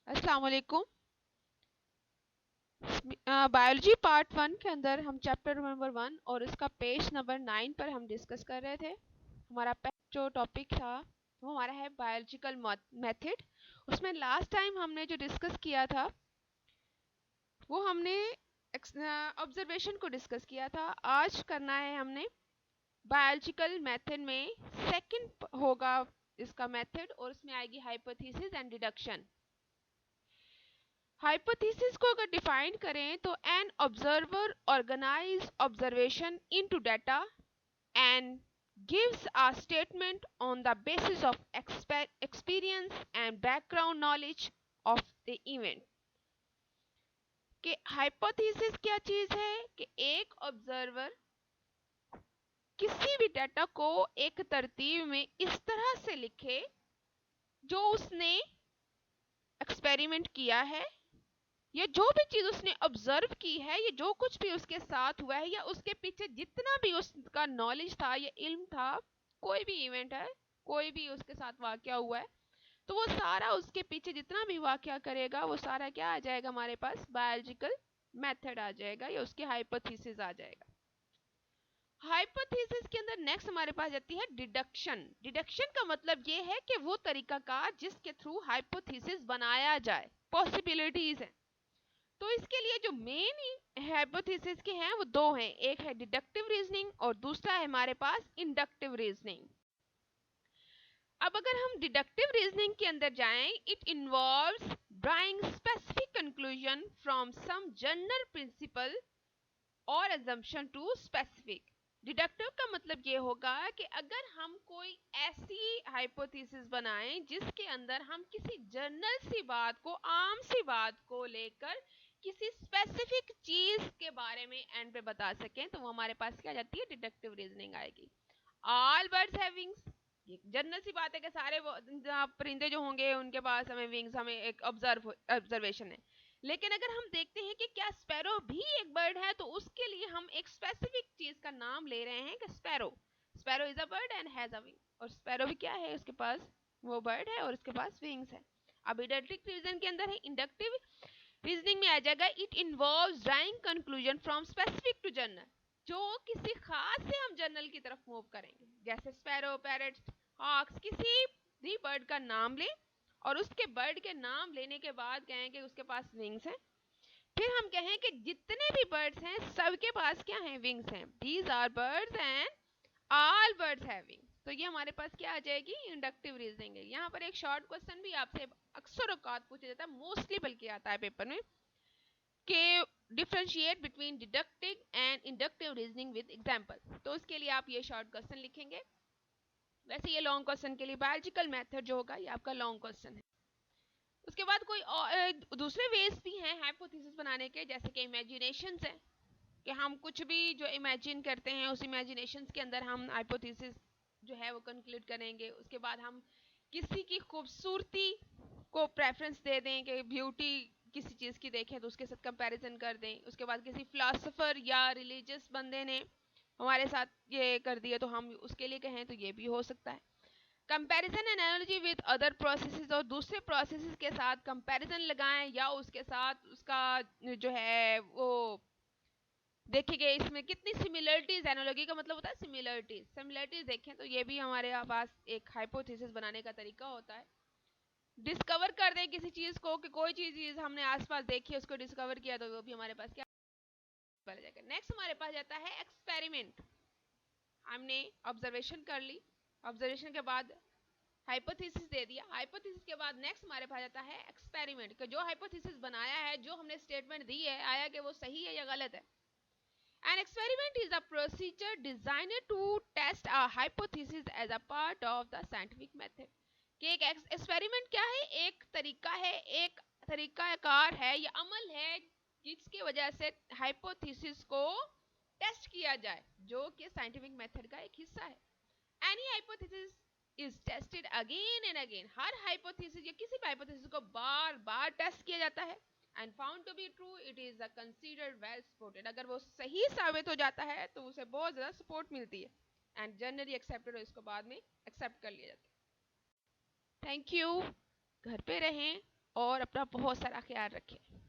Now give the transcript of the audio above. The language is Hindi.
अस्सलाम वालेकुम। बायोलॉजी पार्ट 1 के अंदर हम चैप्टर नंबर 1 और इसका पेज नंबर 9 पर हम डिस्कस कर रहे थे। हमारा जो टॉपिक था वो हमारा है बायोलॉजिकल मेथड। उसमें लास्ट टाइम हमने जो डिस्कस किया था वो हमने ऑब्जर्वेशन को डिस्कस किया था। आज करना है हमने बायोलॉजिकल मेथड में सेकंड होगा इसका मेथड, और उसमें आएगी हाइपोथेसिस एंड डिडक्शन। हाइपोथेसिस को अगर डिफाइन करें तो an observer organise observation into data and gives a statement on the basis of experience and background knowledge of the event. कि हाइपोथेसिस क्या चीज है कि एक ऑब्जर्वर किसी भी डाटा को एक तरतीब में इस तरह से लिखे जो उसने एक्सपेरिमेंट किया है, ये जो भी चीज उसने ऑब्जर्व की है, ये जो कुछ भी उसके साथ हुआ है, या उसके पीछे जितना भी उसका नॉलेज था या इल्म था, कोई भी इवेंट है, कोई भी उसके साथ वाकया हुआ है, तो वो सारा उसके पीछे जितना भी वाकया करेगा वो सारा क्या आ जाएगा, हमारे पास बायोलॉजिकल मेथड आ जाएगा या उसकी हाइपोथेसिस आ जाएगा। हाइपोथेसिस के अंदर नेक्स्ट हमारे पास जाती है डिडक्शन। डिडक्शन का मतलब ये है कि वो तरीकाकार जिसके थ्रू हाइपोथेसिस बनाया जाए, पॉसिबिलिटीज है। तो इसके लिए जो मेन हाइपोथेसिस के हैं वो दो हैं, एक है डिडक्टिव रीजनिंग और दूसरा है हमारे पास इंडक्टिव रीजनिंग। अब अगर हम डिडक्टिव रीजनिंग के अंदर जाएं, it involves drawing specific conclusion from some general principle और अजम्पशन टू स्पेसिफिक। डिडक्टिव का मतलब ये होगा कि अगर हम कोई ऐसी हाइपोथेसिस बनाएं जिसके अंदर हम किसी जनरल सी बात को, आम सी बात को लेकर किसी स्पेसिफिक चीज के बारे में एंड पे बता सकें, तो वो हमारे पास क्या जाती है, डिडक्टिव रीजनिंग आएगी। ऑल बर्ड्स हैव विंग्स, ये जनरल सी बात है कि सारे परिंदे जो होंगे उनके पास हमें विंग्स, हमें एक ऑब्जर्वेशन है। लेकिन अगर हम देखते हैं कि क्या स्पैरो भी एक बर्ड है, तो उसके लिए हम एक स्पेसिफिक चीज का नाम ले रहे हैं कि sparrow, sparrow is a bird and has a wing. और स्पैरो भी क्या है, उसके पास वो बर्ड है और उसके पास विंग्स है। अब इंडक्टिव रीजन के अंदर है, इंडक्टिव रीजनिंग में आ जाएगा, it involves drawing conclusion from specific to general. जो किसी खास से हम जनरल की तरफ मूव करेंगे, जैसे स्पैरो, पैरट, हॉक्स, किसी भी बर्ड का नाम लें और उसके बर्ड के नाम लेने के बाद कहें कि उसके पास विंग्स हैं। फिर हम कहें कि जितने भी बर्ड्स हैं सबके पास क्या है, विंग्स हैं। These are birds and all birds having. तो ये हमारे पास क्या आ जाएगी, इंडक्टिव रीजनिंग है। यहाँ पर एक शॉर्ट क्वेश्चन भी आपसे अक्सर औकात पूछा जाता है, मोस्टली बल्कि आता है पेपर में, कि differentiate between deductive and inductive reasoning with example. तो उसके लिए आप ये शॉर्ट क्वेश्चन लिखेंगे। वैसे ये लॉन्ग क्वेश्चन के लिए बायोलॉजिकल मेथड जो होगा ये आपका लॉन्ग क्वेश्चन है। उसके बाद कोई दूसरे वेज भी हैं हाइपोथेसिस बनाने के, जैसे कि इमेजिनेशंस है, कि हम कुछ भी जो इमेजिन करते हैं उस इमेजिनेशंस के अंदर हम हाइपोथेसिस जो है वो कंक्लूड करेंगे। उसके बाद हम किसी की खूबसूरती को प्रेफरेंस दे दें कि ब्यूटी किसी चीज़ की देखें तो उसके साथ कंपैरिजन कर दें। उसके बाद किसी फिलोसोफर या रिलीजियस बंदे ने हमारे साथ ये कर दिया तो हम उसके लिए कहें तो ये भी हो सकता है। Comparison analogy with other processes, और दूसरे प्रोसेसेस के साथ कंपैरिजन लगाएं या उसके साथ उसका जो है वो देखेंगे इसमें कितनी सिमिलरिटीज। एनालॉजी का मतलब होता है सिमिलरिटीज, सिमिलरिटीज देखें तो ये भी हमारे पास एक हाइपोथेसिस बनाने का तरीका होता है। डिस्कवर कर दें किसी चीज को, कि कोई चीज हमने आसपास देखी है उसको डिस्कवर किया, तो वो भी हमारे पास क्या बन जाएगा। नेक्स्ट हमारे पास जाता है एक्सपेरिमेंट। हमने ऑब्जर्वेशन कर ली, ऑब्जर्वेशन के बाद हाइपोथेसिस दे दिया, हाइपोथेसिस के बाद नेक्स्ट हमारे पास आता है एक्सपेरिमेंट, कि जो हाइपोथेसिस बनाया है, जो हमने स्टेटमेंट दी है, आया कि वो सही है या गलत है। An experiment is a procedure designed to test a hypothesis as a part of the scientific method. कि एक एक्सपेरिमेंट क्या है, एक तरीका है, एक तरीकाकार है या अमल है जिसकी वजह से हाइपोथेसिस को टेस्ट किया जाए, जो कि साइंटिफिक मेथड का एक हिस्सा है। Any hypothesis is tested again and again. Her hypothesis या किसी भी हाइपोथेसिस को बार बार टेस्ट किया जाता है। And found to be true it is considered well supported. अगर वो सही साबित हो जाता है तो उसे बहुत ज़्यादा सपोर्ट मिलती है एंड जनरली एक्सेप्टेड, इसको बाद में एक्सेप्ट कर लिया जाता है। Thank you. घर पे रहें, और अपना बहुत सारा ख्याल रखें।